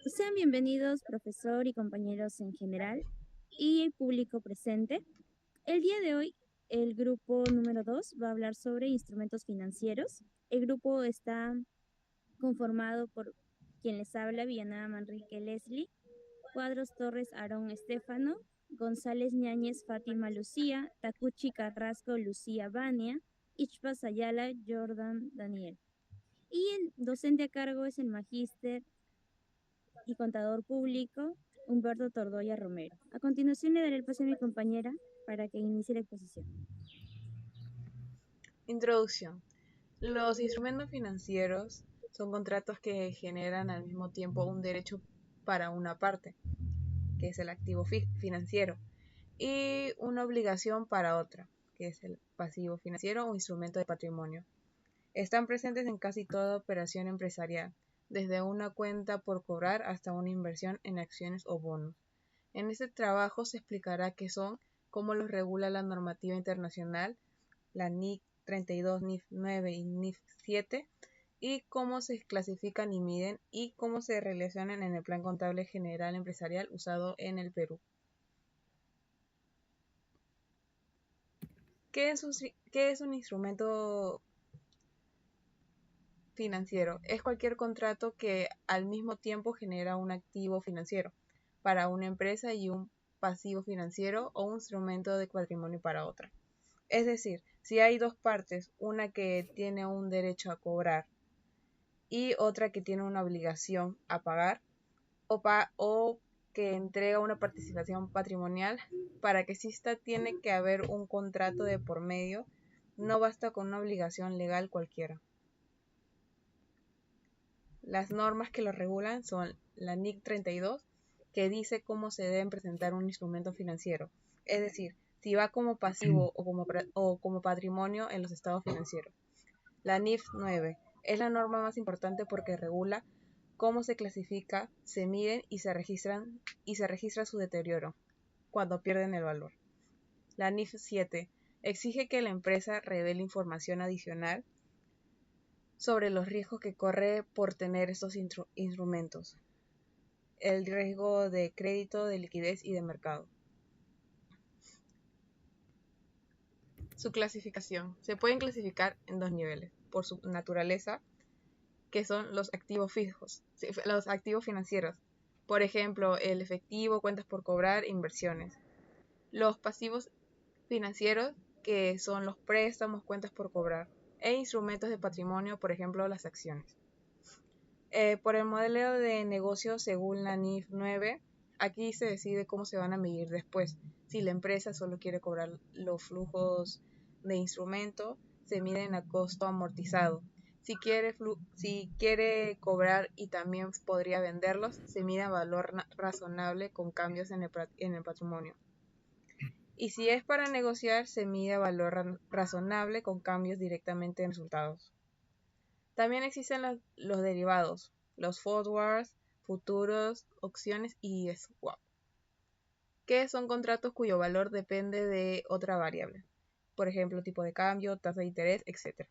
Sean bienvenidos, profesor y compañeros en general y el público presente. El día de hoy, el grupo número 2 va a hablar sobre instrumentos financieros. El grupo está conformado por quien les habla, Villanueva Manrique Leslie, Cuadros Torres Aarón Estefano, González Ñáñez Fátima Lucía, Takuchi Carrasco Lucía Vania, Ichpas Ayala Jordan Daniel. Y el docente a cargo es el magíster y contador público Humberto Tordoya Romero. A continuación le daré el pase a mi compañera para que inicie la exposición. Introducción. Los instrumentos financieros son contratos que generan al mismo tiempo un derecho para una parte, que es el activo financiero, y una obligación para otra, que es el pasivo financiero o instrumento de patrimonio. Están presentes en casi toda operación empresarial, desde una cuenta por cobrar hasta una inversión en acciones o bonos. En este trabajo se explicará qué son, cómo los regula la normativa internacional, la NIC 32, NIF 9 y NIF 7, y cómo se clasifican y miden y cómo se relacionan en el Plan Contable General Empresarial usado en el Perú. ¿Qué es un instrumento financiero? Es cualquier contrato que al mismo tiempo genera un activo financiero para una empresa y un pasivo financiero o un instrumento de patrimonio para otra. Es decir, si hay dos partes, una que tiene un derecho a cobrar y otra que tiene una obligación a pagar o que entrega una participación patrimonial, para que exista tiene que haber un contrato de por medio, no basta con una obligación legal cualquiera. Las normas que lo regulan son la NIC 32, que dice cómo se debe presentar un instrumento financiero, es decir, si va como pasivo o como patrimonio en los estados financieros. La NIF 9 es la norma más importante porque regula cómo se clasifica, se miden y se registra su deterioro cuando pierden el valor. La NIF 7 exige que la empresa revele información adicional sobre los riesgos que corre por tener estos instrumentos, el riesgo de crédito, de liquidez y de mercado. Su clasificación. Se pueden clasificar en dos niveles, por su naturaleza, que son los activos fijos, los activos financieros. Por ejemplo, el efectivo, cuentas por cobrar, inversiones. Los pasivos financieros, que son los préstamos, cuentas por cobrar, e instrumentos de patrimonio, por ejemplo, las acciones. Por el modelo de negocio según la NIF 9, aquí se decide cómo se van a medir después. Si la empresa solo quiere cobrar los flujos de instrumento, se miden a costo amortizado. Si quiere cobrar y también podría venderlos, se mide a valor razonable con cambios en el patrimonio. Y si es para negociar, se mide a valor razonable con cambios directamente en resultados. También existen los derivados, los forwards, futuros, opciones y swap, que son contratos cuyo valor depende de otra variable, por ejemplo, tipo de cambio, tasa de interés, etc.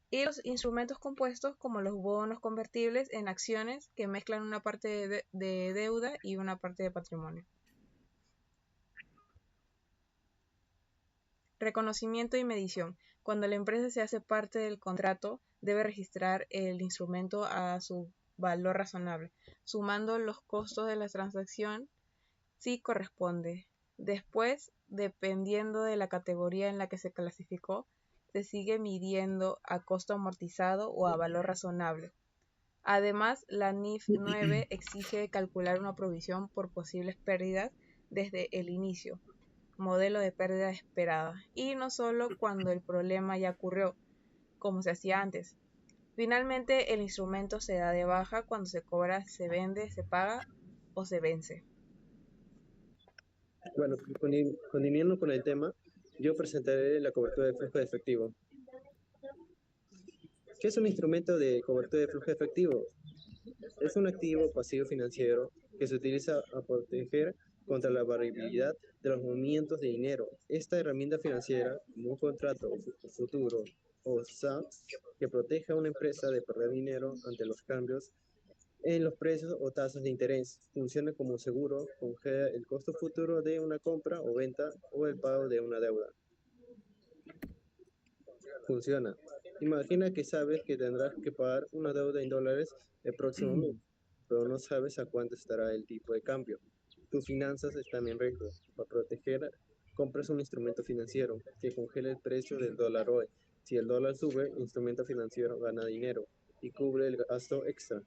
Y los instrumentos compuestos como los bonos convertibles en acciones que mezclan una parte de deuda y una parte de patrimonio. Reconocimiento y medición. Cuando la empresa se hace parte del contrato, debe registrar el instrumento a su valor razonable, sumando los costos de la transacción si corresponde. Después, dependiendo de la categoría en la que se clasificó, se sigue midiendo a costo amortizado o a valor razonable. Además, la NIF 9 exige calcular una provisión por posibles pérdidas desde el inicio, modelo de pérdida esperada, y no solo cuando el problema ya ocurrió, como se hacía antes. Finalmente, el instrumento se da de baja cuando se cobra, se vende, se paga o se vence. Bueno, continuando con el tema, yo presentaré la cobertura de flujo de efectivo. ¿Qué es un instrumento de cobertura de flujo de efectivo? Es un activo pasivo financiero que se utiliza a proteger contra la variabilidad de los movimientos de dinero. Esta herramienta financiera, como un contrato futuro o SAP, que protege a una empresa de perder dinero ante los cambios en los precios o tasas de interés. Funciona como seguro, congela el costo futuro de una compra o venta o el pago de una deuda. Funciona. Imagina que sabes que tendrás que pagar una deuda en dólares el próximo mes, pero no sabes a cuánto estará el tipo de cambio. Tus finanzas están en riesgo. Para proteger, compras un instrumento financiero que congela el precio del dólar hoy. Si el dólar sube, el instrumento financiero gana dinero y cubre el gasto extra.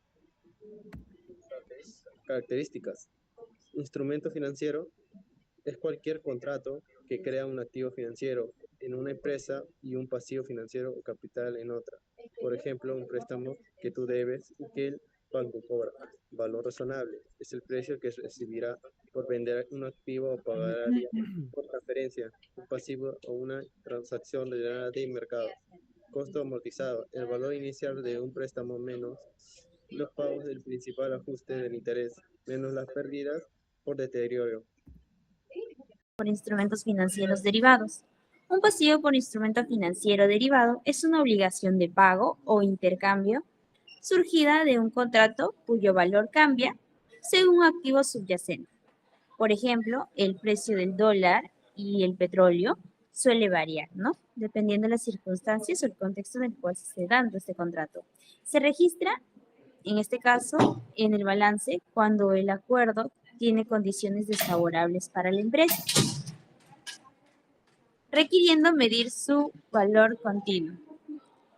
Características. Instrumento financiero es cualquier contrato que crea un activo financiero en una empresa y un pasivo financiero o capital en otra. Por ejemplo, un préstamo que tú debes y que el banco cobra. Valor razonable es el precio que recibirá por vender un activo o pagaría por transferencia, un pasivo o una transacción de mercado. Costo amortizado, el valor inicial de un préstamo menos los pagos del principal ajuste del interés, menos las pérdidas por deterioro. Por instrumentos financieros derivados. Un pasivo por instrumento financiero derivado es una obligación de pago o intercambio surgida de un contrato cuyo valor cambia según un activo subyacente. Por ejemplo, el precio del dólar y el petróleo suele variar, ¿no? Dependiendo de las circunstancias o el contexto en el cual se esté dando este contrato. Se registra, en este caso, en el balance cuando el acuerdo tiene condiciones desfavorables para la empresa, requiriendo medir su valor continuo.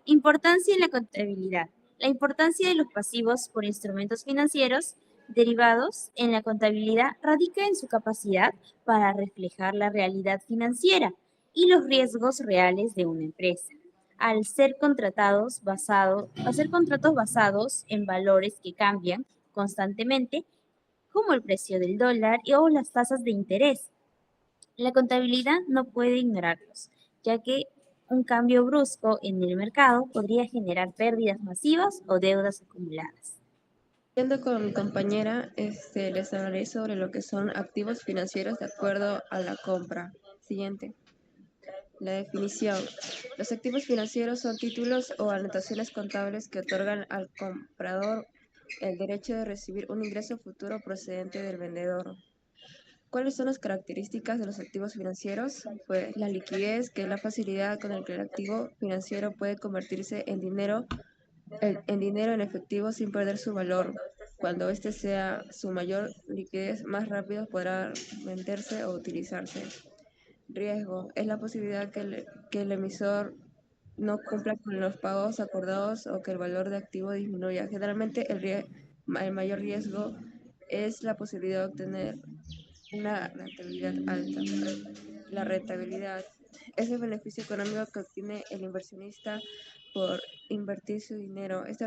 Importancia en la contabilidad. La importancia de los pasivos por instrumentos financieros derivados en la contabilidad radica en su capacidad para reflejar la realidad financiera y los riesgos reales de una empresa. Al ser contratos basados en valores que cambian constantemente, como el precio del dólar o las tasas de interés, la contabilidad no puede ignorarlos, ya que un cambio brusco en el mercado podría generar pérdidas masivas o deudas acumuladas. Siguiendo con mi compañera, les hablaré sobre lo que son activos financieros de acuerdo a la compra. Siguiente. La definición. Los activos financieros son títulos o anotaciones contables que otorgan al comprador el derecho de recibir un ingreso futuro procedente del vendedor. ¿Cuáles son las características de los activos financieros? Pues la liquidez, que es la facilidad con la que el activo financiero puede convertirse en dinero en efectivo sin perder su valor. Cuando este sea su mayor liquidez, más rápido podrá venderse o utilizarse. Riesgo es la posibilidad que el emisor no cumpla con los pagos acordados o que el valor de activo disminuya. Generalmente el mayor riesgo es la posibilidad de obtener una rentabilidad alta. La rentabilidad es el beneficio económico que obtiene el inversionista por invertir su dinero. Esta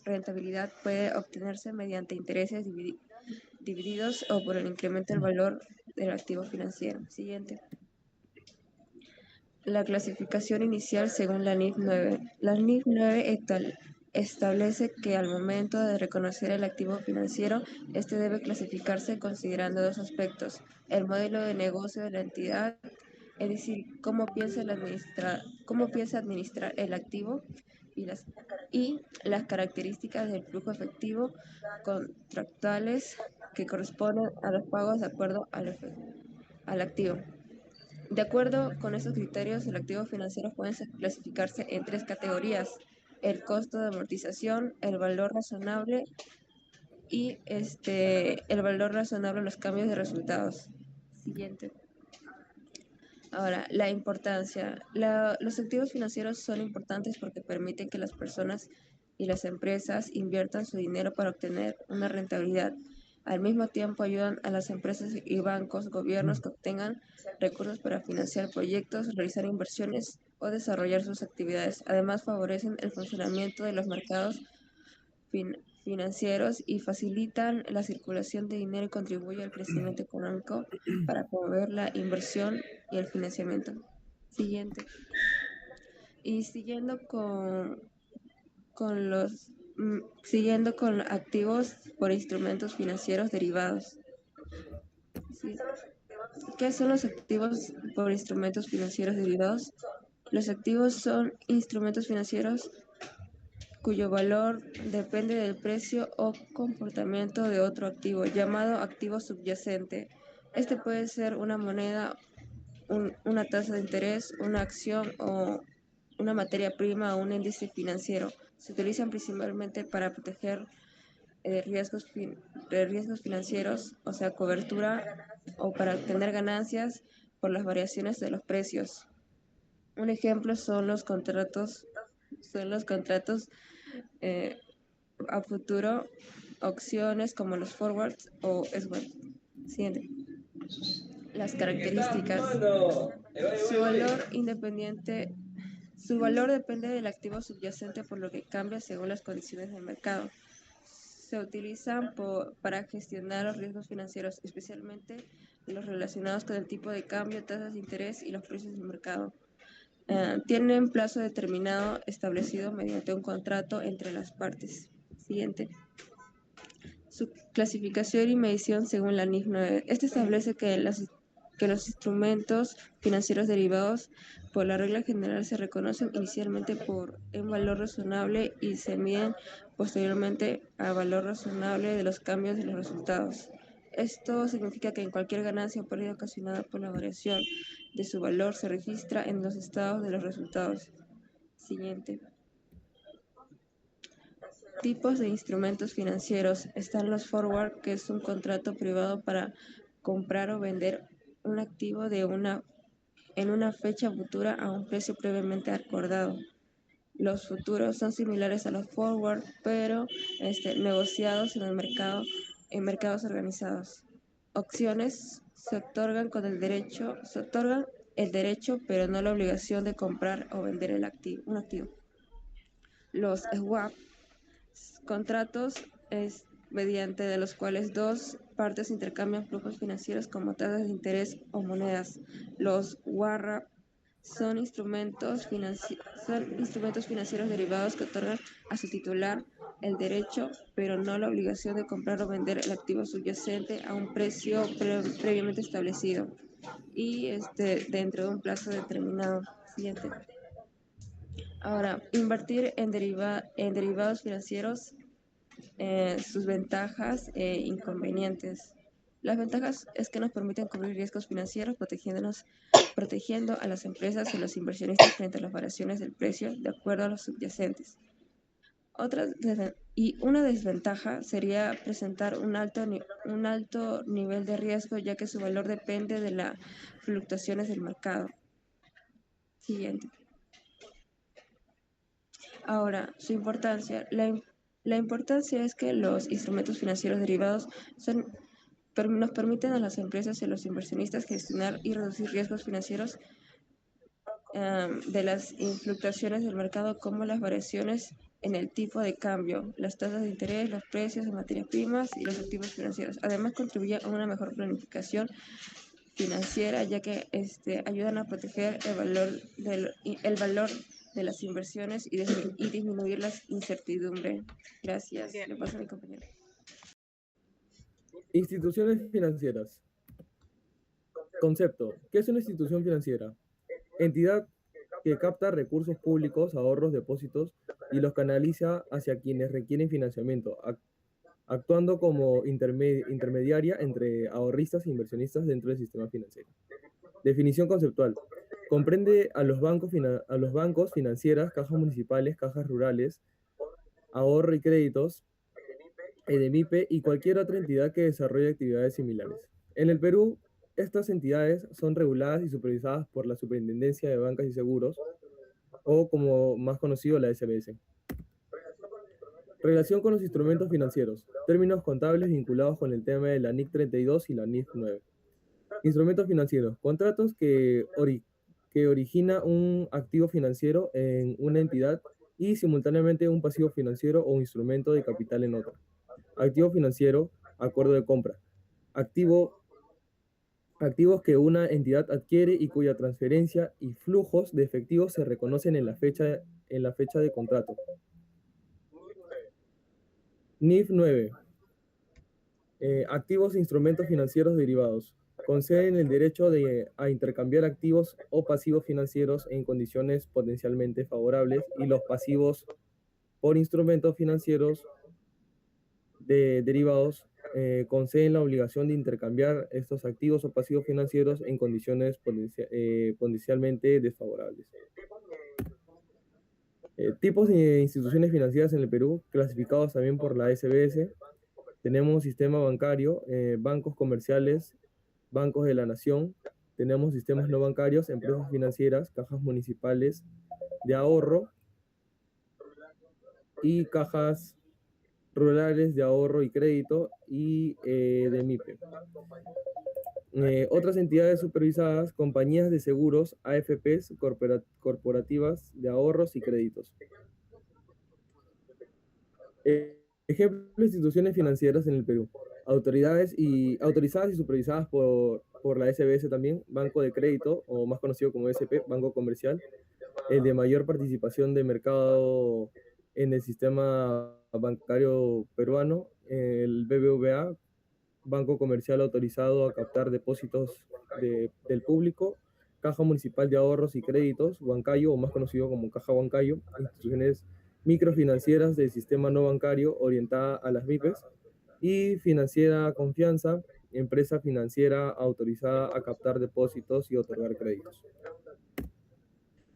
rentabilidad puede obtenerse mediante intereses divididos o por el incremento del valor del activo financiero. Siguiente. La clasificación inicial según la NIF 9. La NIF 9 establece que al momento de reconocer el activo financiero, este debe clasificarse considerando dos aspectos: el modelo de negocio de la entidad, es decir, cómo piensa administrar el activo, y las características del flujo efectivo contractuales que corresponden a los pagos de acuerdo al activo. De acuerdo con esos criterios, el activo financiero puede clasificarse en tres categorías: el costo de amortización, el valor razonable y el valor razonable de los cambios de resultados. Siguiente. Ahora, la importancia. Los activos financieros son importantes porque permiten que las personas y las empresas inviertan su dinero para obtener una rentabilidad. Al mismo tiempo ayudan a las empresas y bancos, gobiernos que obtengan recursos para financiar proyectos, realizar inversiones o desarrollar sus actividades. Además, favorecen el funcionamiento de los mercados financieros y facilitan la circulación de dinero y contribuyen al crecimiento económico para promover la inversión y el financiamiento. Siguiente. Y siguiendo con activos por instrumentos financieros derivados. ¿Sí? ¿Qué son los activos por instrumentos financieros derivados? Los activos son instrumentos financieros cuyo valor depende del precio o comportamiento de otro activo, llamado activo subyacente. Este puede ser una moneda, una tasa de interés, una acción o una materia prima o un índice financiero. Se utilizan principalmente para proteger de riesgos financieros, o sea, cobertura o para obtener ganancias por las variaciones de los precios. Un ejemplo son los contratos eh, a futuro, opciones como los forwards o swaps. Siguiente. Las características. Su valor independiente, su valor depende del activo subyacente, por lo que cambia según las condiciones del mercado. Se utilizan para gestionar los riesgos financieros, especialmente los relacionados con el tipo de cambio, tasas de interés y los precios del mercado. Tienen plazo determinado establecido mediante un contrato entre las partes. Siguiente. Su clasificación y medición según la NIF 9. Este establece que los instrumentos financieros derivados por la regla general se reconocen inicialmente por un valor razonable y se miden posteriormente al valor razonable de los cambios de los resultados. Esto significa que en cualquier ganancia o pérdida ocasionada por la variación de su valor se registra en los estados de los resultados. Siguiente. Tipos de instrumentos financieros. Están los forward, que es un contrato privado para comprar o vender un activo en una fecha futura a un precio previamente acordado. Los futuros son similares a los forward, pero negociados en el mercado, en mercados organizados. Opciones se otorgan el derecho, pero no la obligación de comprar o vender un activo. Los swap, contratos mediante de los cuales dos partes intercambian flujos financieros como tasas de interés o monedas. Los warrant son instrumentos financieros derivados que otorgan a su titular el derecho, pero no la obligación de comprar o vender el activo subyacente a un precio previamente establecido y dentro de un plazo determinado. Siguiente. Ahora, invertir en derivados financieros, sus ventajas e inconvenientes. Las ventajas es que nos permiten cubrir riesgos financieros, protegiendo a las empresas y los inversionistas frente a las variaciones del precio de acuerdo a los subyacentes. Una desventaja sería presentar un alto nivel de riesgo, ya que su valor depende de las fluctuaciones del mercado. Siguiente. Ahora, su importancia. La importancia es que los instrumentos financieros derivados nos permiten a las empresas y a los inversionistas gestionar y reducir riesgos financieros de las fluctuaciones del mercado, como las variaciones en el tipo de cambio, las tasas de interés, los precios de materias primas y los activos financieros. Además, contribuye a una mejor planificación financiera, ya que ayudan a proteger el valor de las inversiones y disminuir la incertidumbre. Gracias. Bien. Le paso a mi compañero. Instituciones financieras. Concepto. ¿Qué es una institución financiera? Entidad que capta recursos públicos, ahorros, depósitos y los canaliza hacia quienes requieren financiamiento, actuando como intermediaria entre ahorristas e inversionistas dentro del sistema financiero. Definición conceptual. Comprende a los bancos, financieras, cajas municipales, cajas rurales, ahorro y créditos, EDEMIPE y cualquier otra entidad que desarrolle actividades similares. En el Perú, estas entidades son reguladas y supervisadas por la Superintendencia de Bancas y Seguros, o como más conocido, la SBS. Relación con los instrumentos financieros. Términos contables vinculados con el tema de la NIC 32 y la NIF 9. Instrumentos financieros. Contratos que origina un activo financiero en una entidad y simultáneamente un pasivo financiero o instrumento de capital en otra. Activo financiero, acuerdo de compra. Activos que una entidad adquiere y cuya transferencia y flujos de efectivo se reconocen en la fecha de contrato. NIF 9. Activos e instrumentos financieros derivados. Conceden el derecho a intercambiar activos o pasivos financieros en condiciones potencialmente favorables y los pasivos por instrumentos financieros derivados conceden la obligación de intercambiar estos activos o pasivos financieros en condiciones potencialmente desfavorables. Tipos de instituciones financieras en el Perú, clasificados también por la SBS. Tenemos sistema bancario, bancos comerciales, bancos de la nación. Tenemos sistemas no bancarios, empresas financieras, cajas municipales de ahorro y cajas rurales de ahorro y crédito y de MIPE. Otras entidades supervisadas, compañías de seguros, AFPs, corporativas de ahorros y créditos. Ejemplos de instituciones financieras en el Perú. Autorizadas y supervisadas por la SBS también, Banco de Crédito, o más conocido como SP, Banco Comercial, el de mayor participación de mercado en el sistema bancario peruano, el BBVA, Banco Comercial autorizado a captar depósitos del público, Caja Municipal de Ahorros y Créditos, Huancayo, o más conocido como Caja Huancayo, instituciones microfinancieras del sistema no bancario orientada a las MIPES, y Financiera Confianza, empresa financiera autorizada a captar depósitos y otorgar créditos.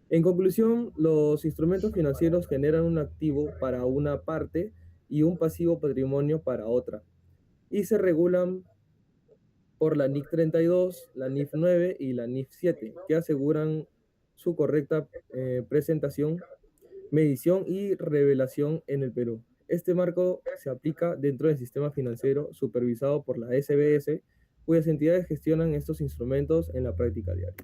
En conclusión, los instrumentos financieros generan un activo para una parte y un pasivo patrimonio para otra, y se regulan por la NIC 32, la NIF 9 y la NIF 7, que aseguran su correcta presentación, medición y revelación en el Perú. Este marco se aplica dentro del sistema financiero supervisado por la SBS, cuyas entidades gestionan estos instrumentos en la práctica diaria.